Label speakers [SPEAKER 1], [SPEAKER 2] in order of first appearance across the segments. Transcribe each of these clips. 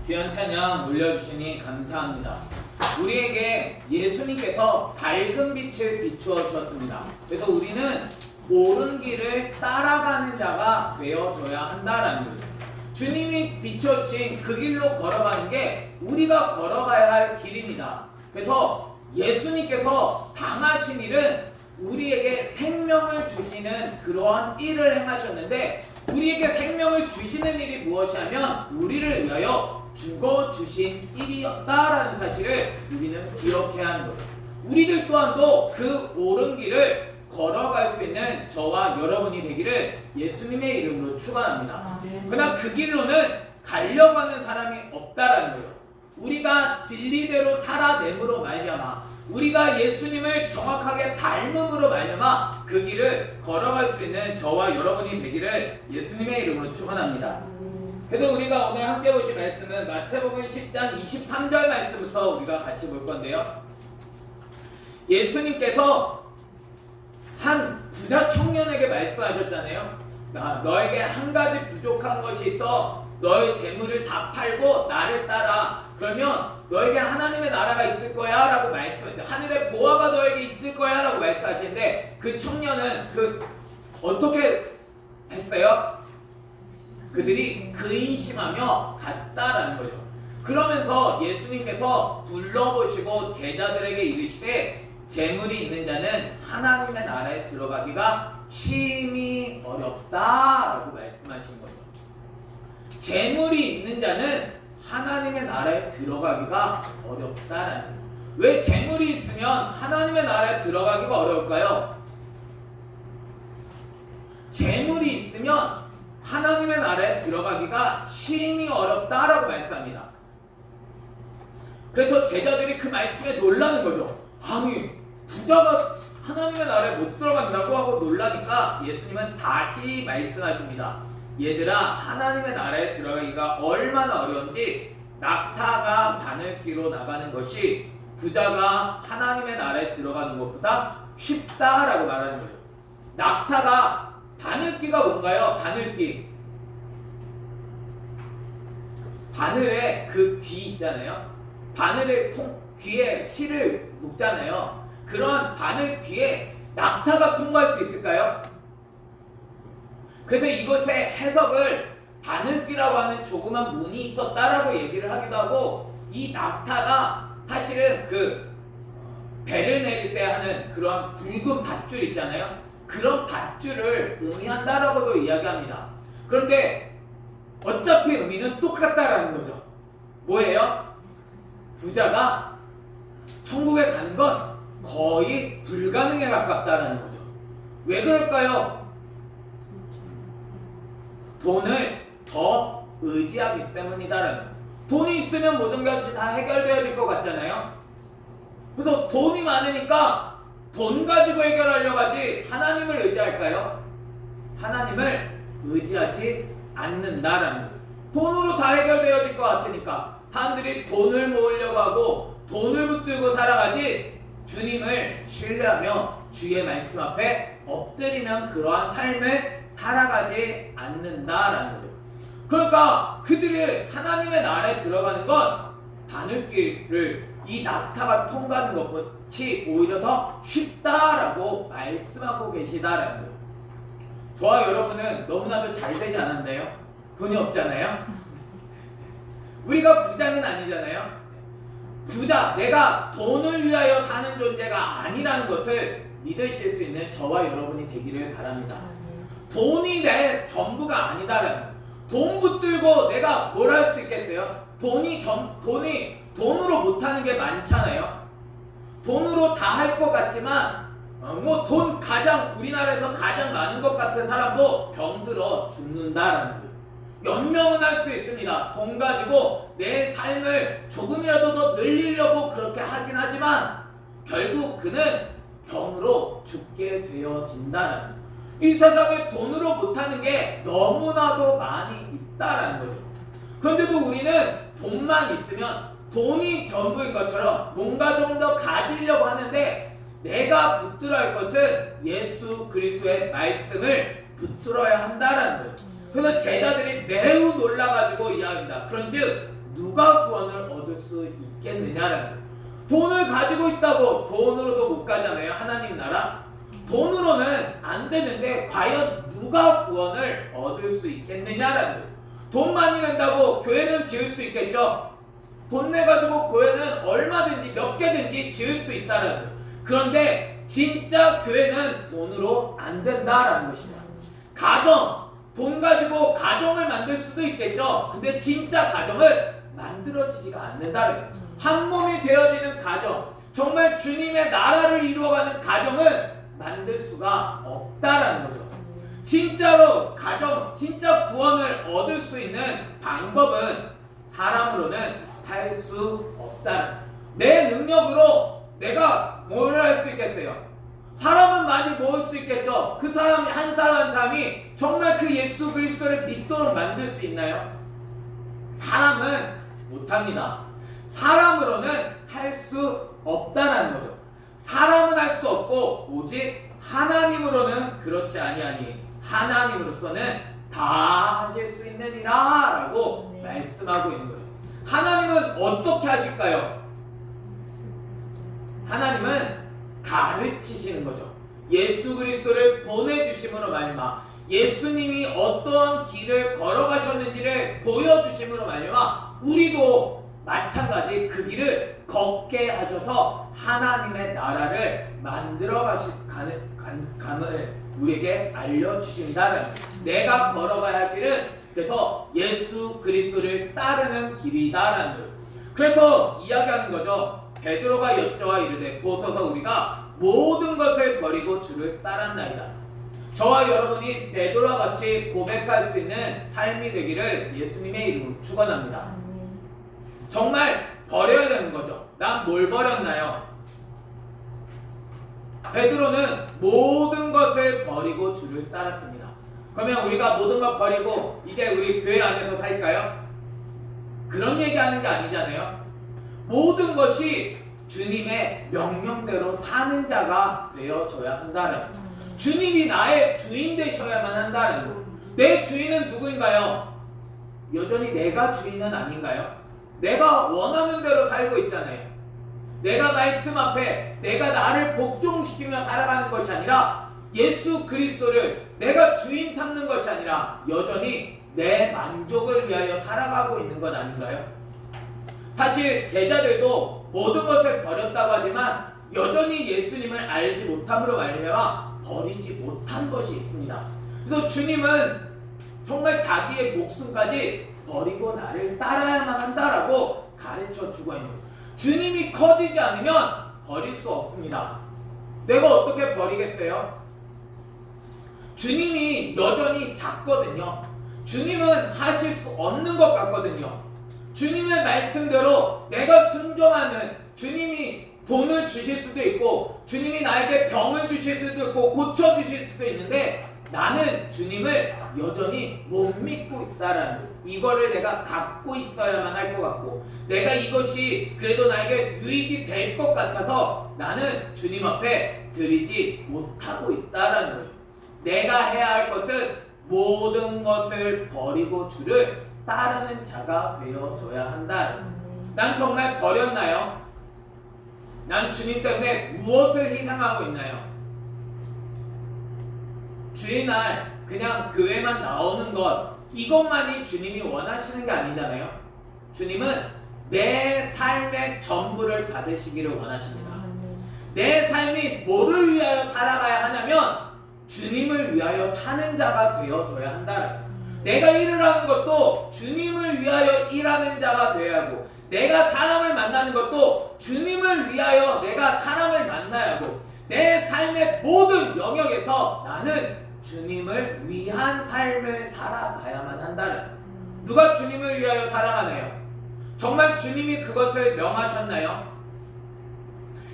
[SPEAKER 1] 귀한 찬양 올려주시니 감사합니다. 우리에게 예수님께서 밝은 빛을 비추어 주셨습니다. 그래서 우리는 옳은 길을 따라가는 자가 되어줘야 한다라는 거죠. 주님이 비춰주신 그 길로 걸어가는 게 우리가 걸어가야 할 길입니다. 그래서 예수님께서 당하신 일은 우리에게 생명을 주시는 그러한 일을 행하셨는데, 우리에게 생명을 주시는 일이 무엇이냐면 우리를 위하여 죽어주신 일이었다라는 사실을 우리는 기억해야 하는 거예요. 우리들 또한도 그 옳은 길을 걸어갈 수 있는 저와 여러분이 되기를 예수님의 이름으로 축원합니다. 그러나 그 길로는 가려고 하는 사람이 없다라는 거예요. 우리가 진리대로 살아냄으로 말미암아, 우리가 예수님을 정확하게 닮음으로 말미암아 그 길을 걸어갈 수 있는 저와 여러분이 되기를 예수님의 이름으로 축원합니다. 그래서 우리가 오늘 함께 보실 말씀은 마태복음 10장 23절 말씀부터 우리가 같이 볼 건데요. 예수님께서 한 부자 청년에게 말씀하셨잖아요. 너에게 한 가지 부족한 것이 있어 너의 재물을 다 팔고 나를 따라. 그러면 너에게 하나님의 나라가 있을 거야 라고 말씀하셨어요. 하늘의 보화가 너에게 있을 거야 라고 말씀하시는데, 그 청년은 어떻게 했어요? 그들이 근심하며 갔다라는 거죠. 그러면서 예수님께서 둘러보시고 제자들에게 이르시되, 재물이 있는 자는 하나님의 나라에 들어가기가 심히 어렵다라고 말씀하신 거죠. 재물이 있는 자는 하나님의 나라에 들어가기가 어렵다라는 거예요. 왜 재물이 있으면 하나님의 나라에 들어가기가 어려울까요? 재물이 있으면 하나님의 나라에 들어가기가 심히 어렵다라고 말씀합니다. 그래서 제자들이 그 말씀에 놀라는 거죠. 아니, 부자가 하나님의 나라에 못 들어간다고 하고 놀라니까 예수님은 다시 말씀하십니다. 얘들아, 하나님의 나라에 들어가기가 얼마나 어려운지 낙타가 바늘귀로 나가는 것이 부자가 하나님의 나라에 들어가는 것보다 쉽다라고 말하는 거예요. 낙타가, 바늘귀가 뭔가요? 바늘귀. 바늘에 그 귀 있잖아요. 바늘에 귀에 실을 묶잖아요. 그런 바늘 귀에 낙타가 통과할 수 있을까요? 그래서 이것의 해석을 바늘귀라고 하는 조그만 문이 있었다라고 얘기를 하기도 하고, 이 낙타가 사실은 그 배를 내릴 때 하는 그런 굵은 밧줄 있잖아요. 그런 밧줄을 의미한다라고도 이야기합니다. 그런데 어차피 의미는 똑같다라는 거죠. 뭐예요? 부자가 천국에 가는 건 거의 불가능에 가깝다라는 거죠. 왜 그럴까요? 돈을 더 의지하기 때문이다라는 거예요. 돈이 있으면 모든 것이 다 해결되어야 될 것 같잖아요. 그래서 돈이 많으니까 돈 가지고 해결하려고 하지 하나님을 의지할까요? 하나님을 의지하지 않는다라는 거예요. 돈으로 다 해결되어질 것 같으니까 사람들이 돈을 모으려고 하고 돈을 붙들고 살아가지, 주님을 신뢰하며 주의 말씀 앞에 엎드리는 그러한 삶을 살아가지 않는다라는 거예요. 그러니까 그들이 하나님의 나라에 들어가는 건 바늘길을 이 낙타가 통과하는 것같이 오히려 더 쉽다라고 말씀하고 계시다라는 거예요. 저와 여러분은 너무나도 잘 되지 않았나요? 돈이 없잖아요. 우리가 부자는 아니잖아요. 부자, 내가 돈을 위하여 사는 존재가 아니라는 것을 믿으실 수 있는 저와 여러분이 되기를 바랍니다. 돈이 내 전부가 아니다라는 거예요. 돈 붙들고 내가 뭘 할 수 있겠어요? 돈으로 못하는 게 많잖아요. 돈으로 다 할 것 같지만 돈 우리나라에서 가장 많은 것 같은 사람도 병들어 죽는다라는 거예요. 연명은 할 수 있습니다. 돈 가지고 내 삶을 조금이라도 더 늘리려고 그렇게 하긴 하지만 결국 그는 병으로 죽게 되어진다라는 거예요. 이 세상에 돈으로 못하는 게 너무나도 많이 있다라는 거죠. 그런데도 우리는 돈만 있으면 돈이 전부인 것처럼 뭔가 좀 더 가지려고 하는데, 내가 붙들어야 할 것은 예수 그리스도의 말씀을 붙들어야 한다라는 거예요. 그래서 제자들이 매우 놀라가지고 이야기합니다. 그런즉 누가 구원을 얻을 수 있겠느냐라는 거예요. 돈을 가지고 있다고 돈으로도 못 가잖아요. 하나님 나라. 돈으로는 안 되는데 과연 누가 구원을 얻을 수 있겠느냐라는 거예요. 돈 많이 낸다고 교회는 지을 수 있겠죠. 돈 내가지고 교회는 얼마든지 몇 개든지 지을 수 있다라는 거예요. 그런데 진짜 교회는 돈으로 안 된다라는 것입니다. 가정, 돈 가지고 가정을 만들 수도 있겠죠. 근데 진짜 가정은 만들어지지가 않는다는 거예요. 한 몸이 되어지는 가정, 정말 주님의 나라를 이루어가는 가정은 만들 수가 없다라는 거죠. 진짜로 가정, 진짜 구원을 얻을 수 있는 방법은 사람으로는 할 수 없다. 내 능력으로 내가 뭘 할 수 있겠어요? 사람은 많이 모을 수 있겠죠. 그 사람이 한 사람 한 사람이 정말 그 예수 그리스도를 믿도록 만들 수 있나요? 사람은 못합니다. 사람으로는 할 수 없다는 거죠. 사람은 할 수 없고 오직 하나님으로는 그렇지 아니하니 하나님으로서는 다 하실 수 있느니라 라고 말씀하고 있는 거예요. 하나님은 어떻게 하실까요? 하나님은 가르치시는 거죠. 예수 그리스도를 보내주심으로 말미암아 예수님이 어떠한 길을 걸어가셨는지를 보여주심으로 말미암아 우리도 마찬가지 그 길을 걷게 하셔서 하나님의 나라를 만들어 가실 감을 우리에게 알려주신다는 내가 걸어가야 할 길은 그래서 예수 그리스도를 따르는 길이다라는 거예요. 그래서 이야기하는 거죠. 베드로가 여쭤와 이르되 보소서 우리가 모든 것을 버리고 주를 따랐나이다. 저와 여러분이 베드로와 같이 고백할 수 있는 삶이 되기를 예수님의 이름으로 축원합니다. 정말 버려야 되는 거죠. 난 뭘 버렸나요? 베드로는 모든 것을 버리고 주를 따랐습니다. 그러면 우리가 모든 것 버리고 이제 우리 교회 안에서 살까요? 그런 얘기하는 게 아니잖아요. 모든 것이 주님의 명령대로 사는 자가 되어져야 한다는 거예요. 주님이 나의 주인 되셔야만 한다는 거예요. 내 주인은 누구인가요? 여전히 내가 주인은 아닌가요? 내가 원하는 대로 살고 있잖아요. 내가 말씀 앞에 내가 나를 복종시키며 살아가는 것이 아니라 예수 그리스도를 내가 주인 삼는 것이 아니라 여전히 내 만족을 위하여 살아가고 있는 것 아닌가요? 사실 제자들도 모든 것을 버렸다고 하지만 여전히 예수님을 알지 못함으로 말미암아 버리지 못한 것이 있습니다. 그래서 주님은 정말 자기의 목숨까지 버리고 나를 따라야만 한다라고 가르쳐 주고 있는 거예요. 주님이 커지지 않으면 버릴 수 없습니다. 내가 어떻게 버리겠어요? 주님이 여전히 작거든요. 주님은 하실 수 없는 것 같거든요. 주님의 말씀대로 내가 순종하는 주님이 돈을 주실 수도 있고 주님이 나에게 병을 주실 수도 있고 고쳐주실 수도 있는데 나는 주님을 여전히 못 믿고 있다라는 거예요. 이거를 내가 갖고 있어야만 할 것 같고 내가 이것이 그래도 나에게 유익이 될 것 같아서 나는 주님 앞에 드리지 못하고 있다라는 거예요. 내가 해야 할 것은 모든 것을 버리고 주를 따르는 자가 되어져야 한다. 난 정말 버렸나요? 난 주님 때문에 무엇을 희생하고 있나요? 주일날 그냥 교회만 나오는 것 이것만이 주님이 원하시는 게 아니잖아요. 주님은 내 삶의 전부를 받으시기를 원하십니다. 내 삶이 뭐를 위하여 살아가야 하냐면 주님을 위하여 사는 자가 되어져야 한다. 내가 일을 하는 것도 주님을 위하여 일하는 자가 되어야 하고 내가 사람을 만나는 것도 주님을 위하여 내가 사람을 만나야 하고 내 삶의 모든 영역에서 나는 주님을 위한 삶을 살아가야만 한다는 누가 주님을 위하여 살아가나요? 정말 주님이 그것을 명하셨나요?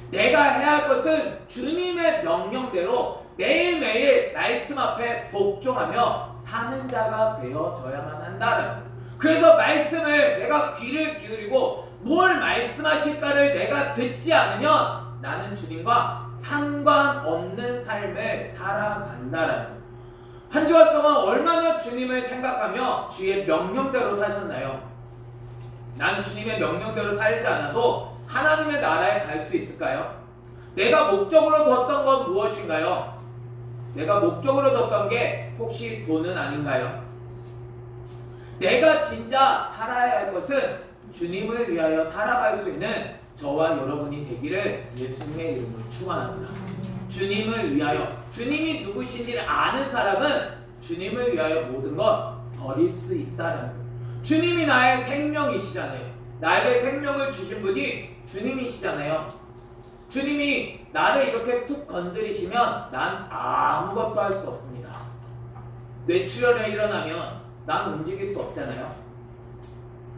[SPEAKER 1] 내가 해야 할 것은 주님의 명령대로 매일매일 말씀 앞에 복종하며 사는 자가 되어져야만 한다는 그래서 말씀을 내가 귀를 기울이고 뭘 말씀하실까를 내가 듣지 않으면 나는 주님과 상관없는 삶을 살아간다는 한 주간 동안 얼마나 주님을 생각하며 주의 명령대로 사셨나요? 난 주님의 명령대로 살지 않아도 하나님의 나라에 갈 수 있을까요? 내가 목적으로 뒀던 건 무엇인가요? 내가 목적으로 뒀던 게 혹시 돈은 아닌가요? 내가 진짜 살아야 할 것은 주님을 위하여 살아갈 수 있는 저와 여러분이 되기를 예수님의 이름으로 축원합니다. 주님을 위하여, 주님이 누구신지를 아는 사람은 주님을 위하여 모든 것 버릴 수 있다는 거예요. 주님이 나의 생명이시잖아요. 나에게 생명을 주신 분이 주님이시잖아요. 주님이 나를 이렇게 툭 건드리시면 난 아무것도 할 수 없습니다. 뇌출혈이 일어나면 난 움직일 수 없잖아요.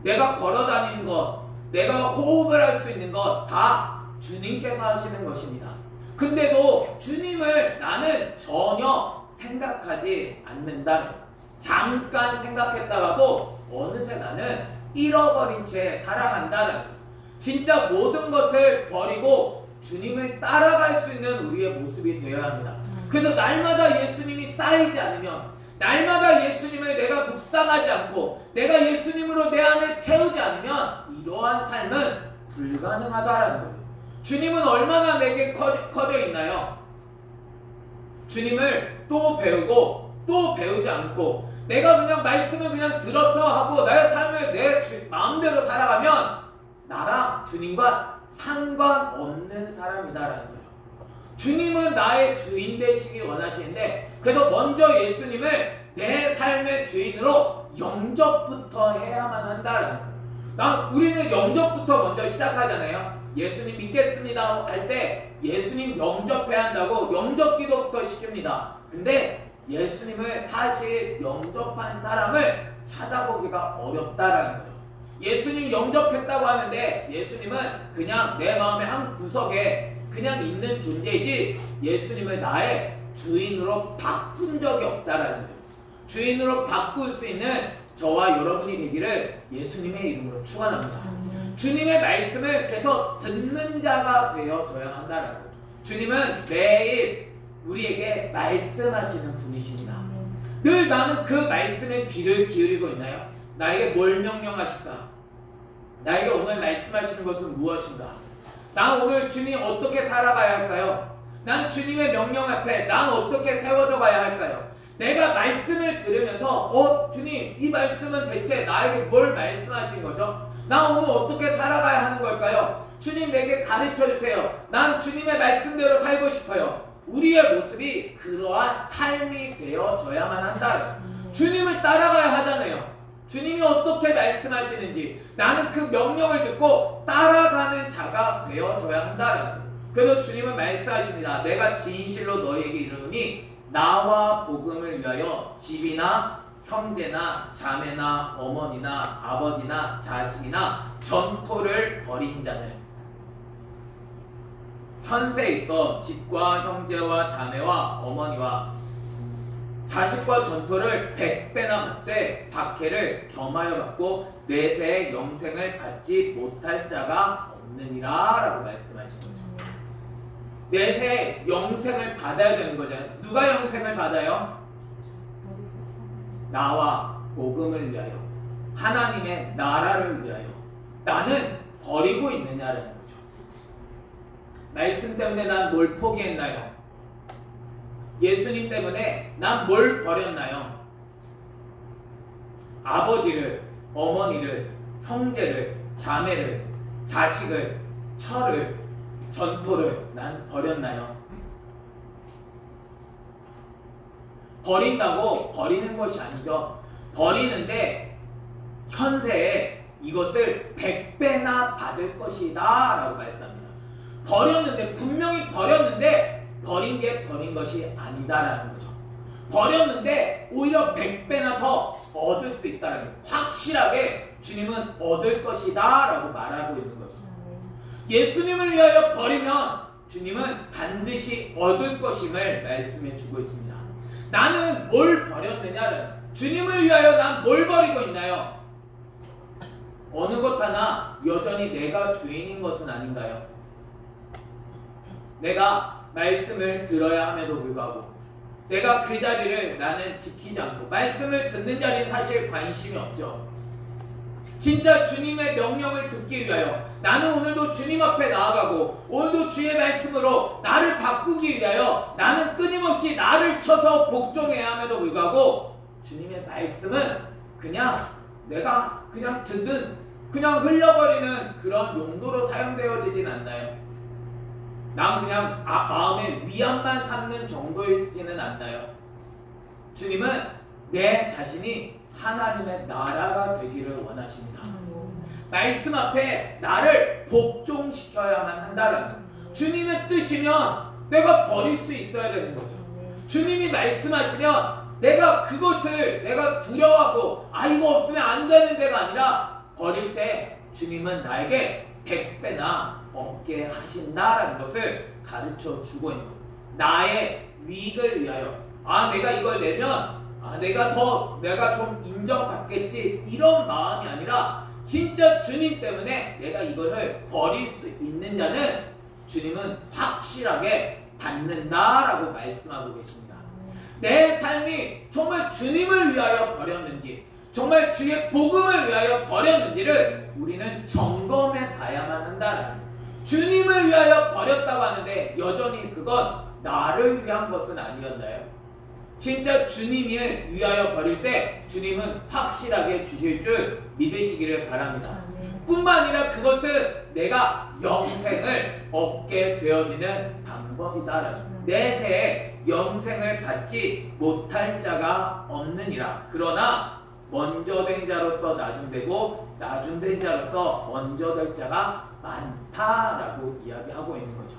[SPEAKER 1] 내가 걸어다니는 것, 내가 호흡을 할 수 있는 것 다 주님께서 하시는 것입니다. 근데도 주님을 나는 전혀 생각하지 않는다는 거예요. 잠깐 생각했다가도 어느새 나는 잃어버린 채 살아간다는 거예요. 진짜 모든 것을 버리고 주님을 따라갈 수 있는 우리의 모습이 되어야 합니다. 그래서 날마다 예수님이 쌓이지 않으면, 날마다 예수님을 내가 묵상하지 않고 내가 예수님으로 내 안에 채우지 않으면 이러한 삶은 불가능하다라는 거예요. 주님은 얼마나 내게 커져 있나요? 주님을 또 배우고 또 배우지 않고 내가 그냥 말씀을 그냥 들어서 하고 나의 삶을 내 마음대로 살아가면 나랑 주님과 상관없는 사람이다라는 거예요. 주님은 나의 주인 되시기 원하시는데, 그래서 먼저 예수님을 내 삶의 주인으로 영접부터 해야만 한다라는 거예요. 우리는 영접부터 먼저 시작하잖아요. 예수님 믿겠습니다 할 때 예수님 영접해야 한다고 영접 기도부터 시킵니다. 근데 예수님을 사실 영접한 사람을 찾아보기가 어렵다라는 거예요. 예수님 영접했다고 하는데 예수님은 그냥 내 마음의 한 구석에 그냥 있는 존재이지 예수님을 나의 주인으로 바꾼 적이 없다라는 거예요. 주인으로 바꿀 수 있는 저와 여러분이 되기를 예수님의 이름으로 축원합니다. 주님의 말씀을 계속 듣는 자가 되어져야 한다는 거예요. 주님은 매일 우리에게 말씀하시는 분이십니다. 늘 나는 그 말씀에 귀를 기울이고 있나요? 나에게 뭘 명령하실까? 나에게 오늘 말씀하시는 것은 무엇인가? 난 오늘 주님 어떻게 살아가야 할까요? 난 주님의 명령 앞에 난 어떻게 세워져 가야 할까요? 내가 말씀을 들으면서 주님 이 말씀은 대체 나에게 뭘 말씀하신 거죠? 나 오늘 어떻게 살아가야 하는 걸까요? 주님 내게 가르쳐 주세요. 난 주님의 말씀대로 살고 싶어요. 우리의 모습이 그러한 삶이 되어져야만 한다. 주님을 따라가야 하잖아요. 주님이 어떻게 말씀하시는지 나는 그 명령을 듣고 따라가는 자가 되어져야 한다. 그래서 주님은 말씀하십니다. 내가 진실로 너희에게 이르노니 나와 복음을 위하여 집이나 형제나 자매나 어머니나 아버지나 자식이나 전토를 벌인 자는, 현세에 있어 집과 형제와 자매와 어머니와 자식과 전토를 100배나 받되 박해를 겸하여 받고 내세의 영생을 받지 못할 자가 없느니라 라고 말씀하신 거죠. 내세 영생을 받아야 되는 거잖아요. 누가 영생을 받아요? 나와 복음을 위하여, 하나님의 나라를 위하여. 나는 버리고 있느냐라는 거죠. 말씀 때문에 난 뭘 포기했나요? 예수님 때문에 난 뭘 버렸나요? 아버지를, 어머니를, 형제를, 자매를, 자식을, 처를, 전토를 난 버렸나요? 버린다고 버리는 것이 아니죠. 버리는데 현세에 이것을 100배나 받을 것이다 라고 말씀합니다. 버렸는데, 분명히 버렸는데 버린 게 버린 것이 아니다라는 거죠. 버렸는데 오히려 100배나 더 얻을 수 있다는 거예요. 확실하게 주님은 얻을 것이다 라고 말하고 있는 거죠. 예수님을 위하여 버리면 주님은 반드시 얻을 것임을 말씀해 주고 있습니다. 나는 뭘 버렸느냐는, 주님을 위하여 난 뭘 버리고 있나요? 어느 것 하나 여전히 내가 주인인 것은 아닌가요? 내가 말씀을 들어야 함에도 불구하고 내가 그 자리를 나는 지키지 않고, 말씀을 듣는 자리는 사실 관심이 없죠. 진짜 주님의 명령을 듣기 위하여 나는 오늘도 주님 앞에 나아가고 오늘도 주의 말씀으로 나를 바꾸기 위하여 나는 끊임없이 나를 쳐서 복종해야 함에도 불구하고 주님의 말씀은 그냥 내가 그냥 듣는 그냥 흘려버리는 그런 용도로 사용되어지진 않나요? 난 그냥 마음의 위안만 삼는 정도이지는 않나요? 주님은 내 자신이 하나님의 나라가 되기를 원하십니다. 말씀 앞에 나를 복종시켜야만 한다는 주님의 뜻이면 내가 버릴 수 있어야 되는 거죠. 주님이 말씀하시면 내가 그것을 내가 두려워하고 이거 없으면 안 되는 데가 아니라 버릴 때 주님은 나에게 100배나 얻게 하신다라는 것을 가르쳐 주고 있는 거예요. 나의 이익을 위하여 내가 이걸 내면 내가 좀 인정받겠지 이런 마음이 아니라 진짜 주님 때문에 내가 이것을 버릴 수 있는 자는 주님은 확실하게 받는다라고 말씀하고 계십니다. 내 삶이 정말 주님을 위하여 버렸는지 정말 주의 복음을 위하여 버렸는지를 우리는 점검해 봐야만 한다는 주님을 위하여 버렸다고 하는데 여전히 그건 나를 위한 것은 아니었나요? 진짜 주님을 위하여 버릴 때 주님은 확실하게 주실 줄 믿으시기를 바랍니다. 뿐만 아니라 그것은 내가 영생을 얻게 되어지는 방법이다. 내 새에 영생을 받지 못할 자가 없느니라. 그러나 먼저 된 자로서 나중되고 나중된 자로서 먼저 될 자가 많다라고 이야기하고 있는 거죠.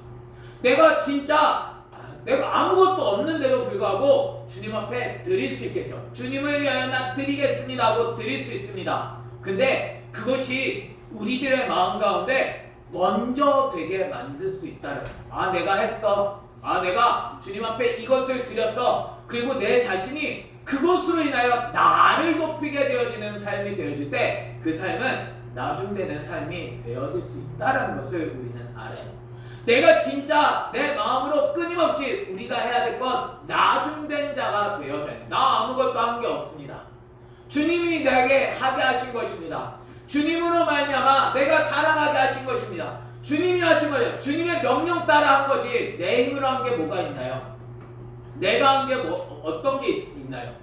[SPEAKER 1] 내가 진짜 내가 아무것도 없는데도 불구하고 주님 앞에 드릴 수 있겠죠. 주님을 위하여 나 드리겠습니다 하고 드릴 수 있습니다. 근데 그것이 우리들의 마음 가운데 먼저 되게 만들 수 있다는 내가 했어. 내가 주님 앞에 이것을 드렸어. 그리고 내 자신이 그것으로 인하여 나를 높이게 되어지는 삶이 되어질 때 그 삶은 나중되는 삶이 되어질 수 있다는 것을 우리는 알아요. 내가 진짜 내 마음으로 끊임없이 우리가 해야 될 건 나중된 자가 되어져요. 나 아무것도 한 게 없습니다. 주님이 내게 하게 하신 것입니다. 주님으로 말미암아 내가 살아가게 하신 것입니다. 주님이 하신 거예요. 주님의 명령 따라 한 거지 내 힘으로 한 게 뭐가 있나요? 내가 한 게 어떤 게 있나요?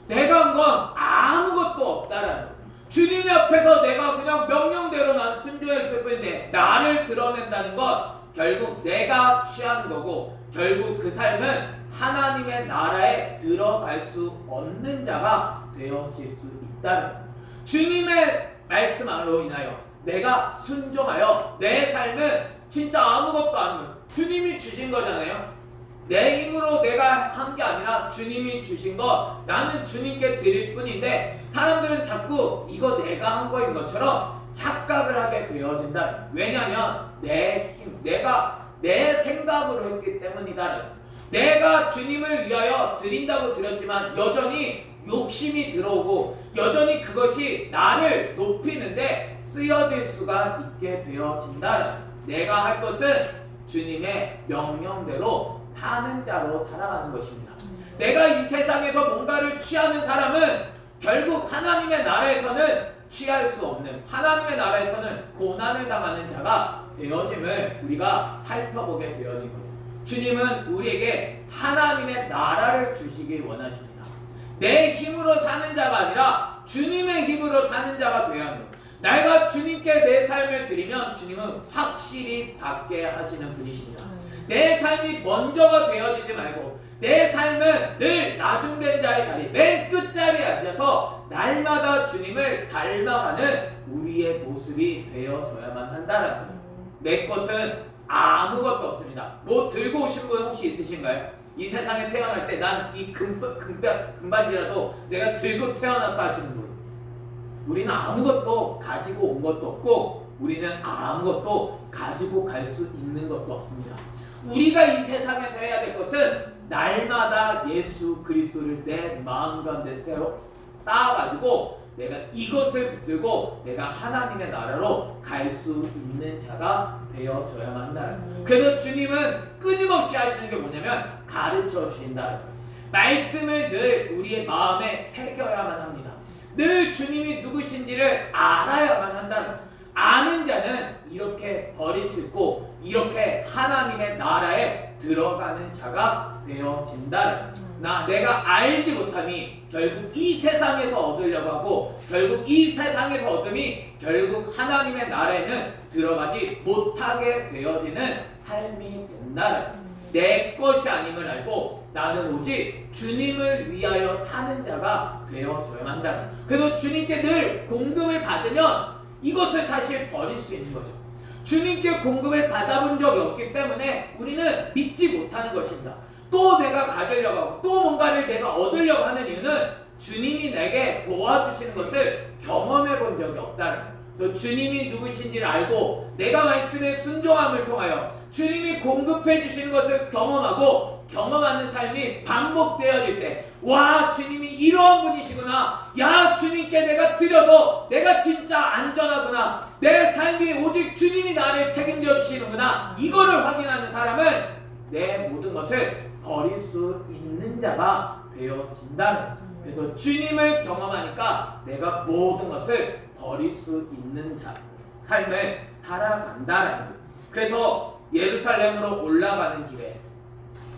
[SPEAKER 1] 내가 한 건 아무것도 없다라는 거예요. 주님 앞에서 내가 그냥 명령대로 난 순종했을 뿐인데 나를 드러낸다는 건 결국 내가 취하는 거고 결국 그 삶은 하나님의 나라에 들어갈 수 없는 자가 되어질 수 있다는 거예요. 주님의 말씀으로 인하여 내가 순종하여 내 삶은 진짜 아무것도 아니에요. 주님이 주신 거잖아요. 내 힘으로 내가 한 게 아니라 주님이 주신 거 나는 주님께 드릴 뿐인데 사람들은 자꾸 이거 내가 한 거인 것처럼 착각을 하게 되어진다. 왜냐하면 내 힘, 내가 내 생각으로 했기 때문이다. 내가 주님을 위하여 드린다고 드렸지만 여전히 욕심이 들어오고 여전히 그것이 나를 높이는데 쓰여질 수가 있게 되어진다. 내가 할 것은 주님의 명령대로 사는 자로 살아가는 것입니다. 내가 이 세상에서 뭔가를 취하는 사람은 결국 하나님의 나라에서는 취할 수 없는 하나님의 나라에서는 고난을 당하는 자가 되어짐을 우리가 살펴보게 되어진 거예요. 주님은 우리에게 하나님의 나라를 주시길 원하십니다. 내 힘으로 사는 자가 아니라 주님의 힘으로 사는 자가 되어야 합니다. 내가 주님께 내 삶을 드리면 주님은 확실히 받게 하시는 분이십니다. 내 삶이 먼저가 되어지지 말고 내 삶은 늘 나중된 자의 자리 맨 끝자리에 앉아서 날마다 주님을 닮아가는 우리의 모습이 되어줘야만 한다는 거예요. 내 것은 아무것도 없습니다. 뭐 들고 오신 분 혹시 있으신가요? 이 세상에 태어날 때 난 이 금반지라도 내가 들고 태어났다 하시는 분. 우리는 아무것도 가지고 온 것도 없고 우리는 아무것도 가지고 갈 수 있는 것도 없습니다. 우리가 이 세상에서 해야 될 것은 날마다 예수 그리스도를 내 마음 가운데 쌓아가지고 내가 이것을 붙들고 내가 하나님의 나라로 갈 수 있는 자가 되어져야만 한다. 그래서 주님은 끊임없이 하시는 게 뭐냐면 가르쳐 주신다. 말씀을 늘 우리의 마음에 새겨야만 합니다. 늘 주님이 누구신지를 알아야만 한다는 거예요. 아는 자는 이렇게 버릴 수 있고 이렇게 하나님의 나라에 들어가는 자가 되어진다는 거예요. 내가 알지 못함이 결국 이 세상에서 얻으려고 하고 결국 이 세상에서 얻음이 결국 하나님의 나라에는 들어가지 못하게 되어지는 삶이 된다는 거예요. 내 것이 아님을 알고 나는 오직 주님을 위하여 사는 자가 되어져야만 한다는 거예요. 그래서 주님께 늘 공급을 받으면 이것을 사실 버릴 수 있는 거죠. 주님께 공급을 받아본 적이 없기 때문에 우리는 믿지 못하는 것입니다. 또 내가 가지려고 하고 또 뭔가를 내가 얻으려고 하는 이유는 주님이 내게 도와주시는 것을 경험해 본 적이 없다는 거예요. 그래서 주님이 누구신지를 알고 내가 말씀에 순종함을 통하여 주님이 공급해 주시는 것을 경험하고 경험하는 삶이 반복되어질 때, 와, 주님이 이러한 분이시구나. 야, 주님께 내가 드려도 내가 진짜 안전하구나. 내 삶이 오직 주님이 나를 책임져 주시는구나. 이거를 확인하는 사람은 내 모든 것을 버릴 수 있는 자가 되어진다는 거예요. 그래서 주님을 경험하니까 내가 모든 것을 버릴 수 있는 자, 삶을 살아간다는 거예요. 그래서 예루살렘으로 올라가는 길에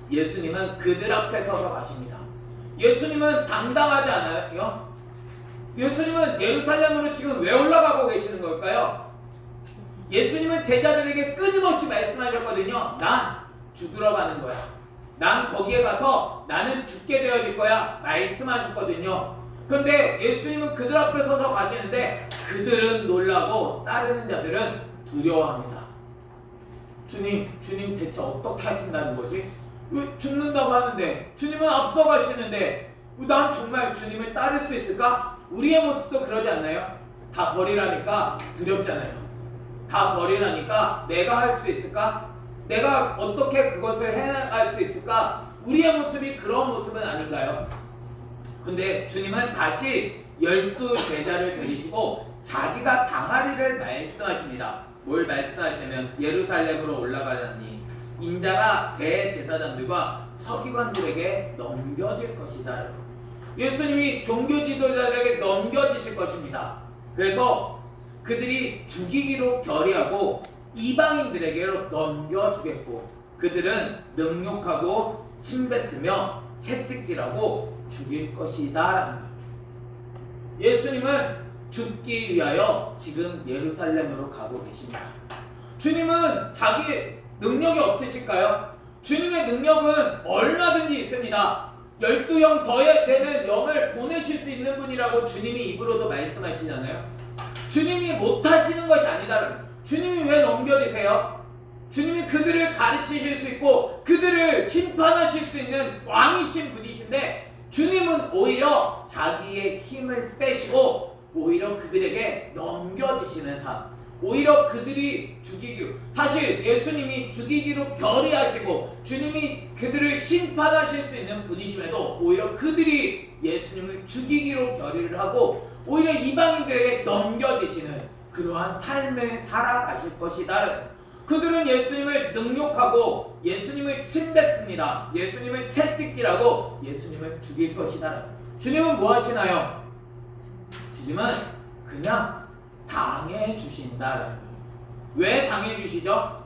[SPEAKER 1] 예수님은 그들 앞에 서서 가십니다. 예수님은 당당하지 않아요? 예수님은 예루살렘으로 지금 왜 올라가고 계시는 걸까요? 예수님은 제자들에게 끊임없이 말씀하셨거든요. 난 죽으러 가는 거야. 난 거기에 가서 나는 죽게 되어질 거야. 말씀하셨거든요. 그런데 예수님은 그들 앞에 서서 가시는데 그들은 놀라고 따르는 자들은 두려워합니다. 주님 대체 어떻게 하신다는 거지? 왜 죽는다고 하는데 주님은 앞서가시는데 난 정말 주님을 따를 수 있을까? 우리의 모습도 그러지 않나요? 다 버리라니까 두렵잖아요. 다 버리라니까 내가 할 수 있을까? 내가 어떻게 그것을 해나갈 수 있을까? 우리의 모습이 그런 모습은 아닌가요? 근데 주님은 다시 12제자를 데리시고 자기가 당하리를 말씀하십니다. 뭘 말씀하시냐면 예루살렘으로 올라가니 인자가 대제사장들과 서기관들에게 넘겨질 것이다. 예수님이 종교 지도자들에게 넘겨지실 것입니다. 그래서 그들이 죽이기로 결의하고 이방인들에게로 넘겨주겠고 그들은 능욕하고 침뱉으며 채찍질하고 죽일 것이다. 예수님은 죽기 위하여 지금 예루살렘으로 가고 계십니다. 주님은 자기 능력이 없으실까요? 주님의 능력은 얼마든지 있습니다. 12영 더해 되는 영을 보내실 수 있는 분이라고 주님이 입으로도 말씀하시잖아요. 주님이 못하시는 것이 아니다. 주님이 왜 넘겨지세요? 주님이 그들을 가르치실 수 있고 그들을 심판하실 수 있는 왕이신 분이신데 주님은 오히려 자기의 힘을 빼시고 오히려 그들에게 넘겨지시는 삶, 오히려 그들이 죽이기로, 사실 예수님이 죽이기로 결의하시고 주님이 그들을 심판하실 수 있는 분이심에도 오히려 그들이 예수님을 죽이기로 결의를 하고 오히려 이방인들에게 넘겨지시는 그러한 삶을 살아가실 것이다. 그들은 예수님을 능욕하고 예수님을 침뱉습니다. 예수님을 채찍질하고 예수님을 죽일 것이다. 주님은 뭐 하시나요? 주님은 그냥 당해 주신다. 왜 당해 주시죠?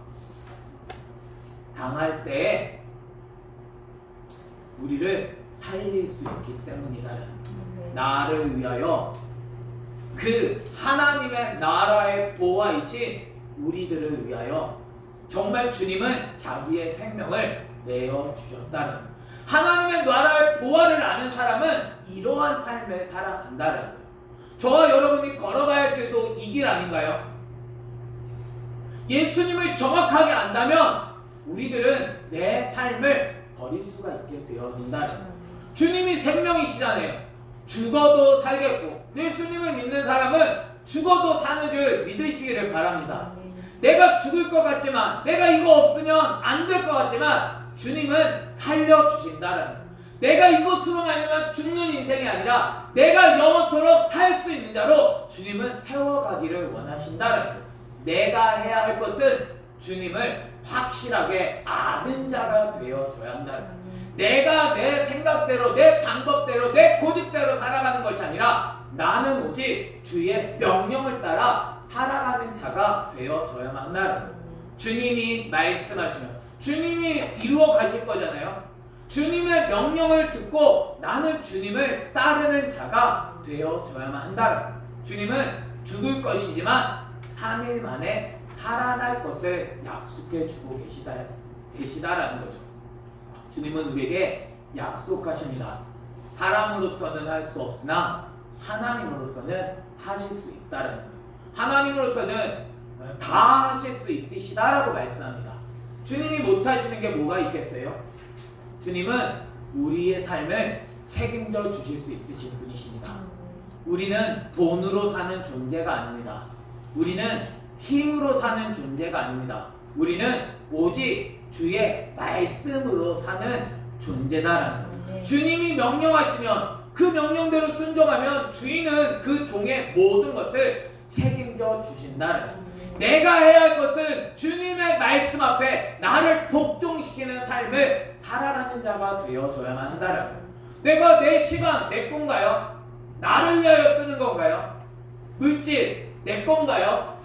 [SPEAKER 1] 당할 때 우리를 살릴 수 있기 때문이다. 나를 위하여 그 하나님의 나라의 보화이신 우리들을 위하여 정말 주님은 자기의 생명을 내어주셨다는, 하나님의 나라의 보화를 아는 사람은 이러한 삶을 살아간다는 거예요. 저와 여러분이 걸어가야 할 길도 이 길 아닌가요? 예수님을 정확하게 안다면 우리들은 내 삶을 버릴 수가 있게 되어진다는 거예요. 주님이 생명이시잖아요. 죽어도 살겠고, 예수님을 믿는 사람은 죽어도 사는 줄 믿으시기를 바랍니다. 내가 죽을 것 같지만, 내가 이거 없으면 안 될 것 같지만 주님은 살려주신다는 거예요. 내가 이것으로 말미암아 죽는 인생이 아니라 내가 영원토록 살 수 있는 자로 주님은 세워가기를 원하신다는 거예요. 내가 해야 할 것은 주님을 확실하게 아는 자가 되어줘야 한다는 거예요. 내가 내 생각대로, 내 방법대로, 내 고집대로 살아가는 것이 아니라 나는 오직 주의 명령을 따라 살아가는 자가 되어져야만 한다는 거예요. 주님이 말씀하시면 주님이 이루어 가실 거잖아요. 주님의 명령을 듣고 나는 주님을 따르는 자가 되어져야만 한다는 거예요. 주님은 죽을 것이지만 3일 만에 살아날 것을 약속해 주고 계시다라는 거죠. 주님은 우리에게 약속하십니다. 사람으로서는 할 수 없으나 하나님으로서는 하실 수 있다라는 거예요. 하나님으로서는 다 하실 수 있으시다라고 말씀합니다. 주님이 못하시는 게 뭐가 있겠어요? 주님은 우리의 삶을 책임져 주실 수 있으신 분이십니다. 우리는 돈으로 사는 존재가 아닙니다. 우리는 힘으로 사는 존재가 아닙니다. 우리는 오직 주의 말씀으로 사는 존재다라는 거예요. 주님이 명령하시면 그 명령대로 순종하면 주인은 그 종의 모든 것을 책임져 주신다는 거예요. 내가 해야 할 것은 주님의 말씀 앞에 나를 복종시키는 삶을 살아가는 자가 되어져야만 한다는 거예요. 내가 내 시간 내 건가요? 나를 위하여 쓰는 건가요? 물질 내 건가요?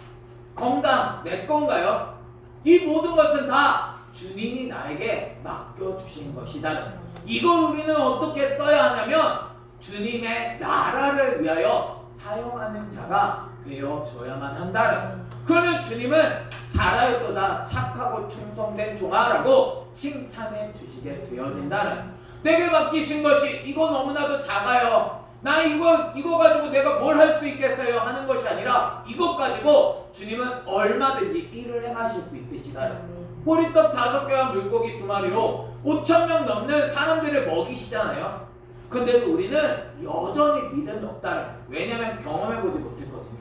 [SPEAKER 1] 건강 내 건가요? 이 모든 것은 다 주님이 나에게 맡겨주신 것이다. 이걸 우리는 어떻게 써야 하냐면 주님의 나라를 위하여 사용하는 자가 되어져야만 한다는. 그러면 주님은 잘하였도다 착하고 충성된 종아라고 칭찬해 주시게 되어진다는. 내게 맡기신 것이 이거 너무나도 작아요. 나 이거 가지고 내가 뭘 할 수 있겠어요 하는 것이 아니라 이것 가지고 주님은 얼마든지 일을 행하실 수 있으시다는. 보리떡 5개와 물고기 2마리로 5,000명 넘는 사람들을 먹이시잖아요. 근데도 우리는 여전히 믿음이 없다는 거예요. 왜냐하면 경험해보지 못했거든요.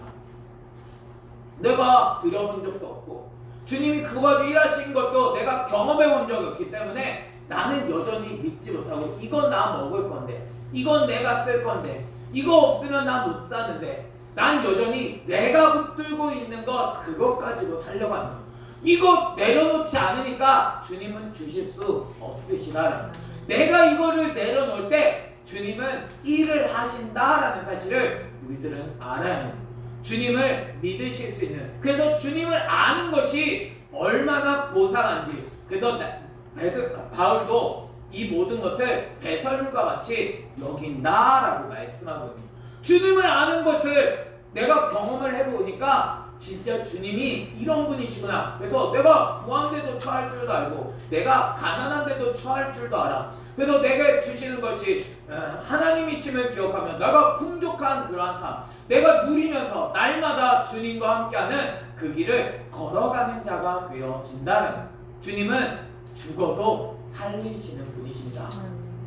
[SPEAKER 1] 내가 드려본 적도 없고 주님이 그거 가지고 일하신 것도 내가 경험해본 적이 없기 때문에 나는 여전히 믿지 못하고 이건 나 먹을 건데 이건 내가 쓸 건데 이거 없으면 나 못 사는데 난 여전히 내가 붙들고 있는 것 그것 가지고 살려고 하는 거예요. 이거 내려놓지 않으니까 주님은 주실 수 없으시다라는. 내가 이거를 내려놓을 때 주님은 일을 하신다라는 사실을 우리들은 알아야 해요. 주님을 믿으실 수 있는. 그래서 주님을 아는 것이 얼마나 고상한지. 그래서 바울도 이 모든 것을 배설물과 같이 여긴다라고 말씀하거든요. 주님을 아는 것을 내가 경험을 해보니까 진짜 주님이 이런 분이시구나. 그래서 내가 부한데도 처할 줄도 알고 내가 가난한데도 처할 줄도 알아. 그래서 내게 주시는 것이 하나님이심을 기억하면 내가 풍족한 그러한 삶 내가 누리면서 날마다 주님과 함께하는 그 길을 걸어가는 자가 되어진다는. 주님은 죽어도 살리시는 분이십니다.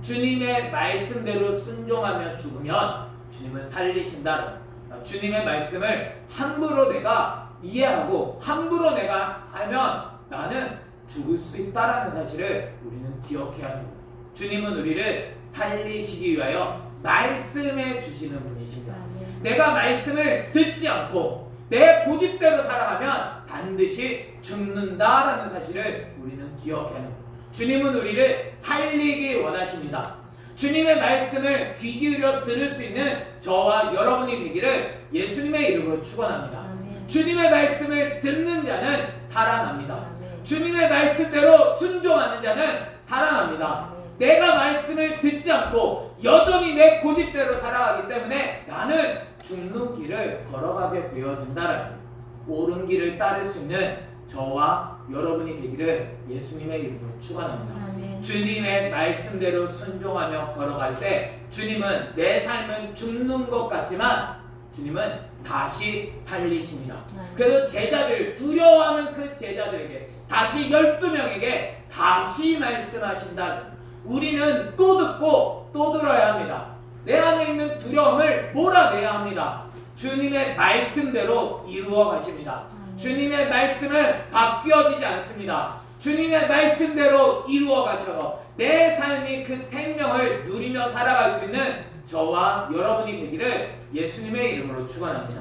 [SPEAKER 1] 주님의 말씀대로 순종하며 죽으면 주님은 살리신다는. 주님의 말씀을 함부로 내가 이해하고 함부로 내가 하면 나는 죽을 수 있다라는 사실을 우리는 기억해야 합니다. 주님은 우리를 살리시기 위하여 말씀해 주시는 분이십니다. 내가 말씀을 듣지 않고 내 고집대로 살아가면 반드시 죽는다라는 사실을 우리는 기억해야 합니다. 주님은 우리를 살리기 원하십니다. 주님의 말씀을 귀 기울여 들을 수 있는 저와 여러분이 되기를 예수님의 이름으로 축원합니다. 주님의 말씀을 듣는 자는 살아납니다. 주님의 말씀대로 순종하는 자는 살아납니다. 내가 말씀을 듣지 않고 여전히 내 고집대로 살아가기 때문에 나는 죽는 길을 걸어가게 되어진다라는. 옳은 길을 따를 수 있는 저와 여러분이 되기를 예수님의 이름으로 축원합니다. 주님의 말씀대로 순종하며 걸어갈 때 주님은 내 삶은 죽는 것 같지만 주님은 다시 살리십니다. 그래서 제자들 두려워하는 그 제자들에게 다시 12명에게 다시 말씀하신다. 우리는 또 듣고 또 들어야 합니다. 내 안에 있는 두려움을 몰아내야 합니다. 주님의 말씀대로 이루어 가십니다. 주님의 말씀은 바뀌어지지 않습니다. 주님의 말씀대로 이루어 가셔서 내 삶이 그 생명을 누리며 살아갈 수 있는 저와 여러분이 되기를 예수님의 이름으로 축원합니다.